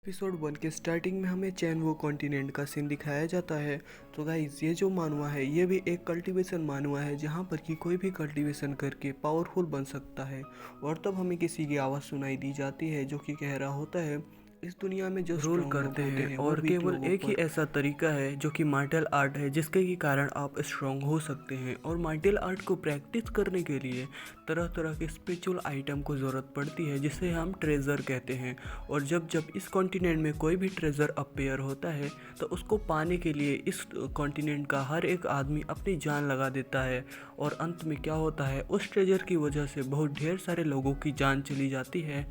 Episode 1 के starting में हमें चैनवो कॉन्टिनेंट का सीन दिखाया जाता है। तो गाइस, ये जो मानवा है ये भी एक कल्टीवेशन मानवा है जहाँ पर कि कोई भी कल्टीवेशन करके पावरफुल बन सकता है। और तब हमें किसी की आवाज़ सुनाई दी जाती है जो कि कह रहा होता है, इस दुनिया में जो रूल स्ट्रॉन्ग लोग करते होते हैं हैं वो और वीक केवल लोगों एक ही पर। ऐसा तरीका है जो कि मार्शल आर्ट है जिसके के कारण आप स्ट्रांग हो सकते हैं। और मार्शल आर्ट को प्रैक्टिस करने के लिए तरह तरह के स्पिरिचुअल आइटम को ज़रूरत पड़ती है जिसे हम ट्रेजर कहते हैं। और जब जब इस कॉन्टिनेंट में कोई भी ट्रेजर अपेयर होता है तो उसको पाने के लिए इस कॉन्टिनेंट का हर एक आदमी अपनी जान लगा देता है। और अंत में क्या होता है, उस ट्रेजर की वजह से बहुत ढेर सारे लोगों की जान चली जाती है।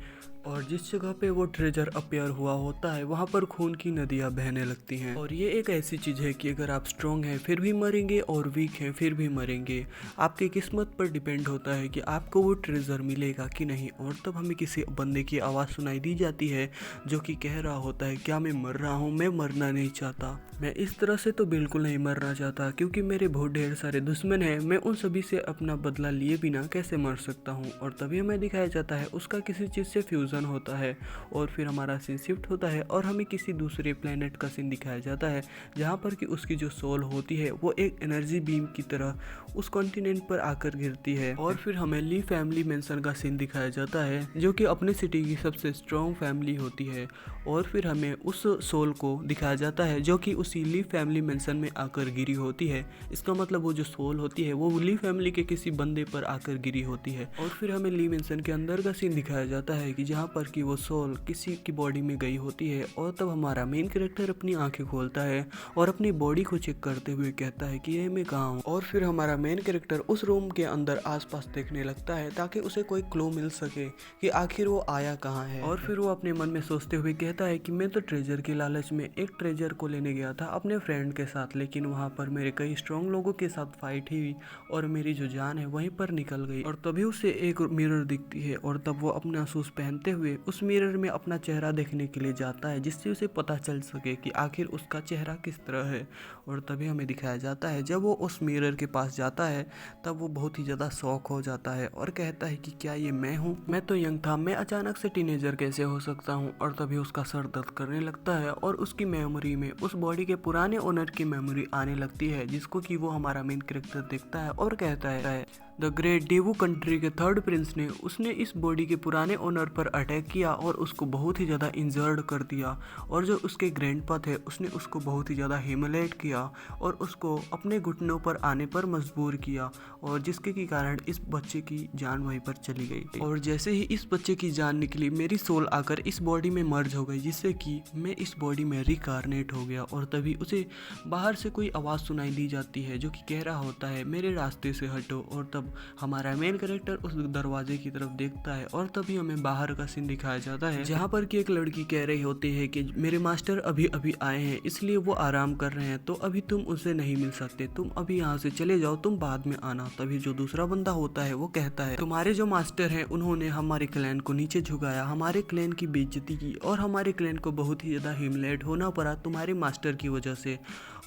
और जिस जगह पे वो ट्रेजर अपेयर हुआ होता है वहाँ पर खून की नदियाँ बहने लगती हैं। और ये एक ऐसी चीज़ है कि अगर आप स्ट्रॉन्ग हैं फिर भी मरेंगे और वीक हैं फिर भी मरेंगे। आपकी किस्मत पर डिपेंड होता है कि आपको वो ट्रेजर मिलेगा कि नहीं। और तब हमें किसी बंदे की आवाज़ सुनाई दी जाती है जो कि कह रहा होता है, क्या मैं मर रहा हूँ? मैं मरना नहीं चाहता। मैं इस तरह से तो बिल्कुल नहीं मरना चाहता क्योंकि मेरे बहुत ढेर सारे दुश्मन हैं। मैं उन सभी से अपना बदला लिए बिना कैसे मर सकता हूँ। और तभी हमें दिखाया जाता है उसका किसी चीज़ से फ्यूज़न होता है। और फिर हमारा सीन शिफ्ट होता है और हमें किसी दूसरे प्लेनेट का सीन दिखाया जाता है जहाँ पर कि उसकी जो सोल होती है वो एक एनर्जी बीम की तरह उस कॉन्टिनेंट पर आकर गिरती है। और फिर हमें ली फैमिली मेंशन का सीन दिखाया जाता है जो कि अपने सिटी की सबसे स्ट्रॉन्ग फैमिली होती है। और फिर हमें उस सोल को दिखाया जाता है जो कि उसी ली फैमिली मेंशन में आकर गिरी होती है। इसका मतलब वो जो सोल होती है वो ली फैमिली के किसी बंदे पर आकर गिरी होती है। और फिर हमें ली मेंशन के अंदर का सीन दिखाया जाता है कि जहाँ पर कि वो सोल किसी की बॉडी में गई होती है। और तब हमारा मेन कैरेक्टर अपनी आंखें खोलता है और अपनी बॉडी को चेक करते हुए कहता है कि ये मैं कहाँ हूँ। और फिर हमारा मेन कैरेक्टर उस रूम के अंदर आसपास देखने लगता है ताकि उसे कोई क्लू मिल सके कि आखिर वो आया कहाँ है। और फिर वो अपने मन में सोचते हुए कहता है कि मैं तो ट्रेजर की लालच में एक ट्रेजर को लेने गया था अपने फ्रेंड के साथ, लेकिन वहाँ पर मेरे कई स्ट्रॉन्ग लोगों के साथ फाइट हुई और मेरी जो जान है वहीं पर निकल गई। और तभी उसे एक मिरर दिखती है और तब वो अपना शूज पहनते हुए उस मिरर में अपना चेहरा देखने के लिए जाता है जिससे उसे पता चल सके कि आखिर उसका चेहरा किस तरह है। और तभी हमें दिखाया जाता है जब वो उस मिरर के पास जाता है तब वो बहुत ही ज़्यादा शॉक हो जाता है और कहता है कि क्या ये मैं हूँ? मैं तो यंग था, मैं अचानक से टीनेजर कैसे हो सकता हूँ? और तभी उसका सर दर्द करने लगता है और उसकी मेमोरी में उस बॉडी के पुराने ओनर की मेमोरी आने लगती है जिसको कि वो हमारा मेन कैरेक्टर देखता है और कहता है, द ग्रेट डेवू कंट्री के थर्ड प्रिंस ने उसने इस बॉडी के पुराने ओनर पर अटैक किया और उसको बहुत ही ज़्यादा इंजर्ड कर दिया। और जो उसके ग्रैंडपा थे उसने उसको बहुत ही ज़्यादा ह्यूमिलेट किया और उसको अपने घुटनों पर आने पर मजबूर किया। और जिसके के कारण इस बच्चे की जान वहीं पर चली गई। और जैसे ही इस बच्चे की जान निकली मेरी सोल आकर इस बॉडी में मर्ज हो गई जिससे कि मैं इस बॉडी में रिकारनेट हो गया। और तभी उसे बाहर से कोई आवाज़ सुनाई दी जाती है जो कि कह रहा होता है, मेरे रास्ते से हटो। और तब हमारा मेन कैरेक्टर उस दरवाजे की तरफ देखता है और तभी हमें बाहर का सीन दिखाया जाता है जहाँ पर कि एक लड़की कह रही होती है कि मेरे मास्टर अभी अभी आए हैं इसलिए वो आराम कर रहे हैं, तो अभी तुम उनसे नहीं मिल सकते, तुम अभी यहाँ से चले जाओ, तुम बाद में आना। तभी जो दूसरा बंदा होता है वो कहता है, तुम्हारे जो मास्टर हैं उन्होंने हमारे क्लैन को नीचे झुकाया, हमारे क्लैन की बेइज्जती की और हमारे क्लैन को बहुत ही ज़्यादा ह्यूमिलेट होना पड़ा तुम्हारे मास्टर की वजह से।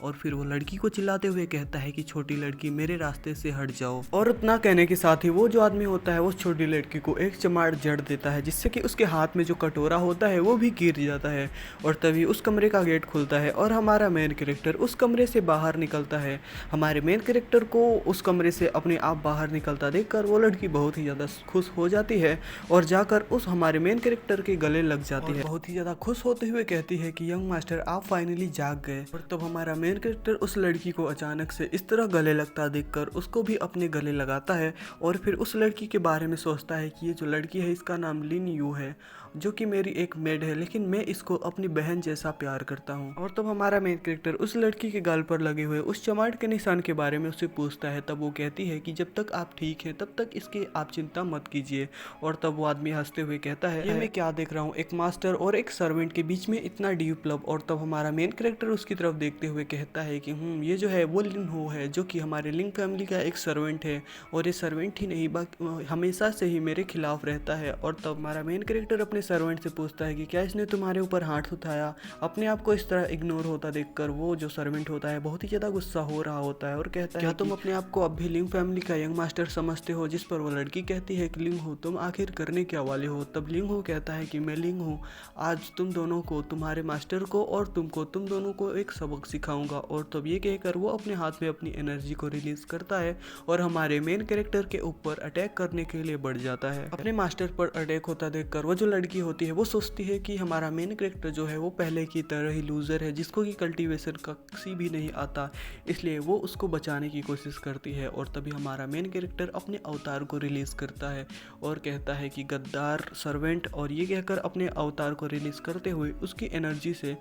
और फिर वो लड़की को चिल्लाते हुए कहता है कि छोटी लड़की मेरे रास्ते से हट जाओ। और उतना कहने के साथ ही वो जो आदमी होता है वो छोटी लड़की को एक चमाड़ जड़ देता है जिससे कि उसके हाथ में जो कटोरा होता है वो भी गिर जाता है। और तभी उस कमरे का गेट खुलता है और हमारा मेन कैरेक्टर उस कमरे से बाहर निकलता है। हमारे मेन कैरेक्टर को उस कमरे से अपने आप बाहर निकलता देखकर वो लड़की बहुत ही ज़्यादा खुश हो जाती है और जाकर उस हमारे मेन कैरेक्टर के गले लग जाती है। बहुत ही ज़्यादा खुश होते हुए कहती है कि यंग मास्टर आप फाइनली जाग गए। और तब हमारा मेन कैरेक्टर उस लड़की को अचानक से इस तरह गले लगता देखकर उसको भी अपने गले लगाता है। और फिर उस लड़की के बारे में सोचता है कि ये जो लड़की है इसका नाम लिन यू है जो कि मेरी एक मेड है, लेकिन मैं इसको अपनी बहन जैसा प्यार करता हूँ। और तब हमारा मेन कैरेक्टर उस लड़की के गाल पर लगे हुए उस चमाट के निशान के बारे में उससे पूछता है। तब वो कहती है कि जब तक आप ठीक हैं तब तक इसकी आप चिंता मत कीजिए। और तब वो आदमी हंसते हुए कहता है, ये मैं क्या देख रहा हूँ, एक मास्टर और एक सर्वेंट के बीच में इतना डीप लव। और तब हमारा मेन कैरेक्टर उसकी तरफ देखते हुए कहता है कि ये जो है वो लिन हो है जो कि हमारे लिंक फैमिली का एक सर्वेंट है और ये सर्वेंट ही नहीं हमेशा से ही मेरे खिलाफ रहता है। और तब हमारा मेन कैरेक्टर अपने अपने सर्वेंट से पूछता है कि क्या इसने तुम्हारे ऊपर हाथ उठाया। अपने आप को इस तरह इग्नोर होता देखकर वो जो सर्वेंट होता है बहुत ही ज़्यादा गुस्सा हो रहा होता है और कहता है क्या तुम अपने आप को अब भी लिंग फैमिली का यंग मास्टर समझते हो। जिस पर वो लड़की कहती है कि लिंग हो तुम आखिर करने क्या वाले हो। तब लिंग हो कहता है कि मैं लिंग हूँ, आज तुम दोनों को, तुम्हारे मास्टर को और तुमको, तुम दोनों को एक सबक सिखाऊंगा। और तब ये कहकर वो अपने हाथ में अपनी एनर्जी को रिलीज करता है और हमारे मेन कैरेक्टर के ऊपर अटैक करने के लिए बढ़ जाता है। अपने मास्टर पर अटैक होता देखकर वो जो लड़की होती है वो सोचती है कि हमारा मेन कैरेक्टर जो है वो पहले की तरह ही लूजर है जिसको कि कल्टीवेशन का किसी भी नहीं आता, इसलिए वो उसको बचाने की कोशिश करती है। और तभी हमारा मेन कैरेक्टर अपने अवतार को रिलीज करता है और कहता है कि गद्दार सर्वेंट, और ये कहकर अपने अवतार को रिलीज करते हुए उसकी एनर्जी से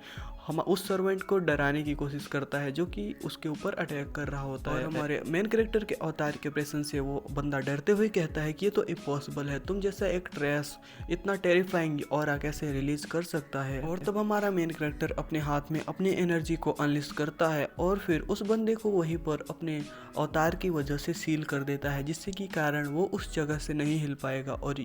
हम उस सर्वेंट को डराने की कोशिश करता है जो कि उसके ऊपर अटैक कर रहा होता है। हमारे मेन कैरेक्टर के अवतार के प्रेजेंस से वो बंदा डरते हुए कहता है कि ये तो इम्पॉसिबल है, तुम जैसा एक ट्रेस इतना टेरिफाइंग ऑरा कैसे रिलीज कर सकता है। और तब हमारा मेन कैरेक्टर अपने हाथ में अपनी एनर्जी को अनलिस्ट करता है और फिर उस बंदे को वहीं पर अपने अवतार की वजह से सील कर देता है, जिससे कि कारण वो उस जगह से नहीं हिल पाएगा। और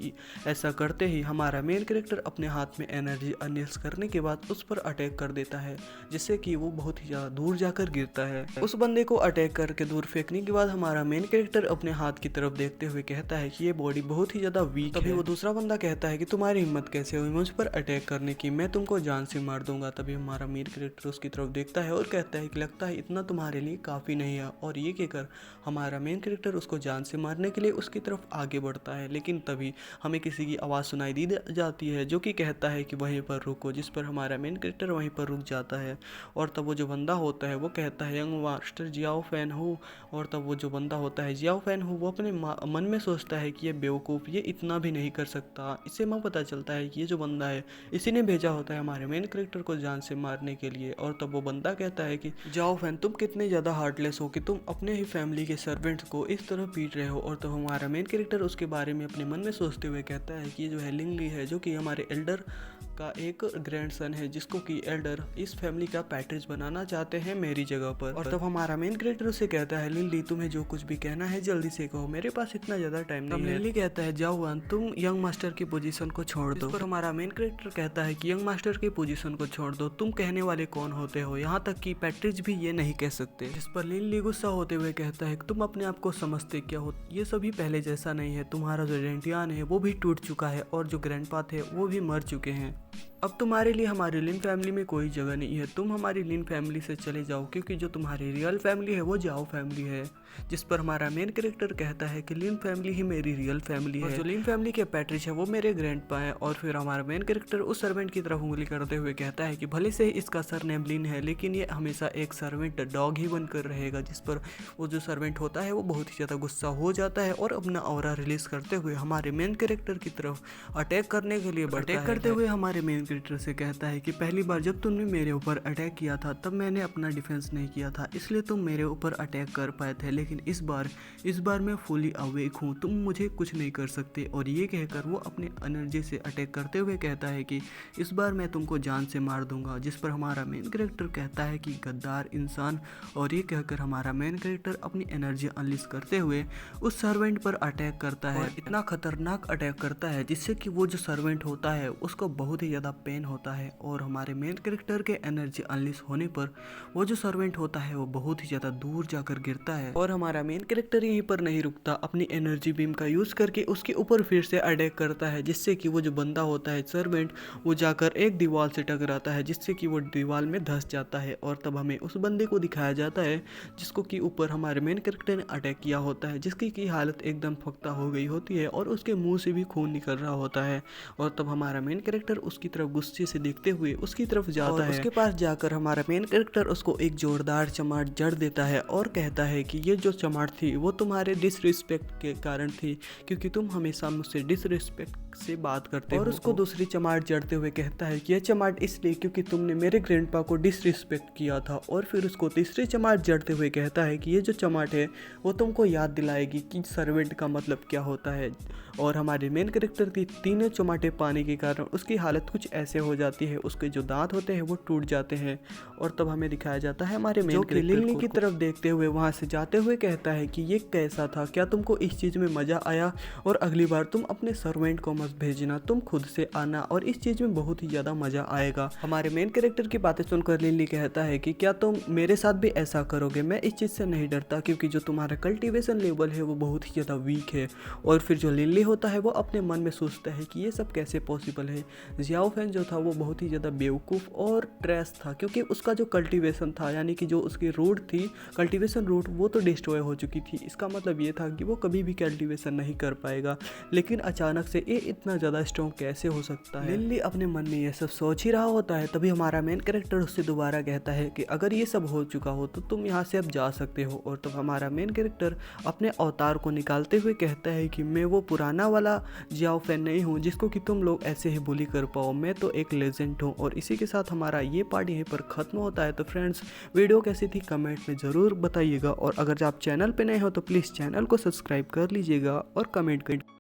ऐसा करते ही हमारा मेन कैरेक्टर अपने हाथ में एनर्जी अनलिस्ट करने के बाद उस पर अटैक कर देता है, जिससे कि वो बहुत ही ज़्यादा दूर जाकर गिरता है। उस बंदे को अटैक करके दूर फेंकने के बाद हमारा मेन कैरेक्टर अपने हाथ की तरफ देखते हुए कहता है कि ये बॉडी बहुत ही ज़्यादा वीक है। तभी वो दूसरा बंदा कहता है कि तुम्हारी हिम्मत कैसे हुई मुझ पर अटैक करने की, मैं तुमको जान से मार दूंगा। तभी हमारा मेन कैरेक्टर उसकी तरफ देखता है और कहता है कि लगता है इतना तुम्हारे लिए काफ़ी नहीं है। और ये कहकर हमारा मेन कैरेक्टर उसको जान से मारने के लिए उसकी तरफ आगे बढ़ता है, लेकिन तभी हमें किसी की आवाज़ सुनाई दी जाती है जो कि कहता है कि वहीं पर रुको, जिस पर हमारा मेन कैरेक्टर वहीं पर रुक जाता है। और तब वो जो बंदा होता है वो कहता है यंग मास्टर जियाओ फैन हूँ। और तब वो जो बंदा होता है जियाओ फैन हूँ वो अपने मन में सोचता है कि ये बेवकूफ़, ये इतना भी नहीं कर सकता। इससे हमें पता चलता है कि ये जो बंदा है इसी ने भेजा होता है हमारे मेन कैरेक्टर को जान से मारने के लिए। और तब वो बंदा कहता है कि जाओ फैन, तुम कितने ज़्यादा हार्टलेस हो कि तुम अपने ही फैमिली के सर्वेंट्स को इस तरह पीट रहे हो। और तब हमारा मेन कैरेक्टर उसके बारे में अपने मन में सोचते हुए कहता है कि ये जो है लिंगली है जो कि हमारे एल्डर का एक ग्रैंडसन है, जिसको कि एल्डर इस फैमिली का पैट्रिज बनाना चाहते हैं मेरी जगह पर। और तब हमारा मेन कैरेक्टर उससे कहता है लिली तुम्हें जो कुछ भी कहना है जल्दी से कहो, मेरे पास इतना ज़्यादा टाइम नहीं है। लिली कहता है जाओ वन, तुम यंग मास्टर की पोजीशन को छोड़ दो। पर हमारा मेन कैरेक्टर कहता है कि यंग मास्टर की पोजीशन को छोड़ दो, तुम कहने वाले कौन होते हो, यहाँ तक कि पैट्रिज भी ये नहीं कह सकते। जिस पर लिली गुस्सा होते हुए कहता है तुम अपने आप को समझते क्या हो, ये सभी पहले जैसा नहीं है, तुम्हारा जो रेंटियान है वो भी टूट चुका है और जो ग्रैंडपा थे वो भी मर चुके हैं। अब तुम्हारे लिए हमारी लिन फैमिली में कोई जगह नहीं है, तुम हमारी लिन फैमिली से चले जाओ क्योंकि जो तुम्हारी रियल फैमिली है वो जाओ फैमिली है। जिस पर हमारा मेन कैरेक्टर कहता है कि लिन फैमिली ही मेरी रियल फैमिली है, जो लिन फैमिली के पैट्रिज है वो मेरे ग्रैंडपा है। और फिर हमारा मेन कैरेक्टर उस सर्वेंट की तरफ उंगली करते हुए कहता है कि भले से इसका सरनेम लिन है लेकिन ये हमेशा एक सर्वेंट डॉग ही बनकर रहेगा। जिस पर वो जो सर्वेंट होता है वो बहुत ही ज़्यादा गुस्सा हो जाता है और अपना ऑरा रिलीज करते हुए हमारे मेन कैरेक्टर की तरफ अटैक करने के लिए बढ़ता है। अटैक करते हुए हमारे मेन कैरेक्टर से कहता है कि पहली बार जब तुमने मेरे ऊपर अटैक किया था तब मैंने अपना डिफेंस नहीं किया था, इसलिए तुम मेरे ऊपर अटैक कर पाए थे, लेकिन इस बार मैं फुली अवेक हूँ, तुम मुझे कुछ नहीं कर सकते। और ये कहकर वो अपनी एनर्जी से अटैक करते हुए कहता है कि इस बार मैं तुमको जान से मार दूंगा। जिस पर हमारा मेन कैरेक्टर कहता है कि गद्दार इंसान। और ये कहकर हमारा मेन कैरेक्टर अपनी एनर्जी अनलिस्ट करते हुए उस सर्वेंट पर अटैक करता है, इतना खतरनाक अटैक करता है जिससे कि वो जो सर्वेंट होता है उसको बहुत ही ज़्यादा पेन होता है। और हमारे मेन कैरेक्टर के एनर्जी अनलिस्ट होने पर वो जो सर्वेंट होता है वो बहुत ही ज़्यादा दूर जाकर गिरता है। और हमारा मेन कैरेक्टर यहीं पर नहीं रुकता, अपनी एनर्जी बीम का यूज़ करके उसके ऊपर फिर से अटैक करता है, जिससे कि वो जो बंदा होता है सर्वेंट वो जाकर एक दीवार से टकराता है, जिससे कि वो दीवार में धंस जाता है। और तब हमें उस बंदे को दिखाया जाता है जिसको कि ऊपर हमारे मेन कैरेक्टर ने अटैक किया होता है, जिसकी की हालत एकदम फख्ता हो गई होती है और उसके मुंह से भी खून निकल रहा होता है। और तब हमारा मेन कैरेक्टर उसकी तरफ गुस्से से देखते हुए उसकी तरफ जाता है। उसके पास जाकर हमारा मेन कैरेक्टर उसको एक जोरदार चमाट जड़ देता है और कहता है कि ये जो चमाट थी वो तुम्हारे डिसरिस्पेक्ट के कारण थी, क्योंकि तुम हमेशा मुझसे डिसरिस्पेक्ट से बात करते हो। और उसको दूसरी चमाट जड़ते हुए कहता है कि यह चमाट इसलिए क्योंकि तुमने मेरे ग्रैंडपा को डिसरिस्पेक्ट किया था। और फिर उसको तीसरी चमाट जड़ते हुए कहता है कि ये जो चमाट है वो तुमको याद दिलाएगी कि सर्वेंट का मतलब क्या होता है। और हमारे मेन कैरेक्टर की तीनों चमाटे पाने के कारण उसकी हालत कुछ ऐसे हो जाती है, उसके जो दांत होते हैं वो टूट जाते हैं। और तब हमें दिखाया जाता है हमारे मेन कैरेक्टर की तरफ देखते हुए वहाँ से जाते हुए कहता है कि ये कैसा था, क्या तुमको इस चीज़ में मज़ा आया और अगली बार तुम अपने सर्वेंट को मत भेजना, तुम खुद से आना और इस चीज़ में बहुत ही ज़्यादा मज़ा आएगा। हमारे मेन कैरेक्टर की बातें सुनकर लिली कहता है कि क्या तुम मेरे साथ भी ऐसा करोगे? मैं इस चीज़ से नहीं डरता क्योंकि जो तुम्हारा कल्टीवेशन लेवल है वो बहुत ही ज़्यादा वीक है। और फिर जो लिली होता है वो अपने मन में सोचता है कि ये सब कैसे पॉसिबल है। जियाओ फैन जो था वो बहुत ही ज़्यादा बेवकूफ़ और ट्रैश था क्योंकि उसका जो कल्टीवेशन था यानी कि जो उसकी रूट थी, कल्टीवेशन रूट, वो तो डिस्ट्रॉय हो चुकी थी। इसका मतलब ये था कि वो कभी भी कल्टीवेशन नहीं कर पाएगा। लेकिन अचानक से ये इतना ज़्यादा स्ट्रॉन्ग कैसे हो सकता है? लिली अपने मन में ये सब सोच ही रहा होता है, तभी हमारा मेन कैरेक्टर उससे दोबारा कहता है कि अगर ये सब हो चुका हो तो तुम यहाँ से अब जा सकते हो। और तब हमारा मेन कैरेक्टर अपने अवतार को निकालते हुए कहता है कि मैं वो पुराना वाला जियाओ फैन नहीं हूँ जिसको कि तुम लोग ऐसे ही बुली कर पाओ, मैं तो एक लेजेंड हूँ। और इसी के साथ हमारा ये पार्ट यहीं पर ख़त्म होता है। तो फ्रेंड्स, वीडियो कैसी थी कमेंट में ज़रूर बताइएगा और अगर आप चैनल पे नए हो तो प्लीज़ चैनल को सब्सक्राइब कर लीजिएगा और कमेंट कर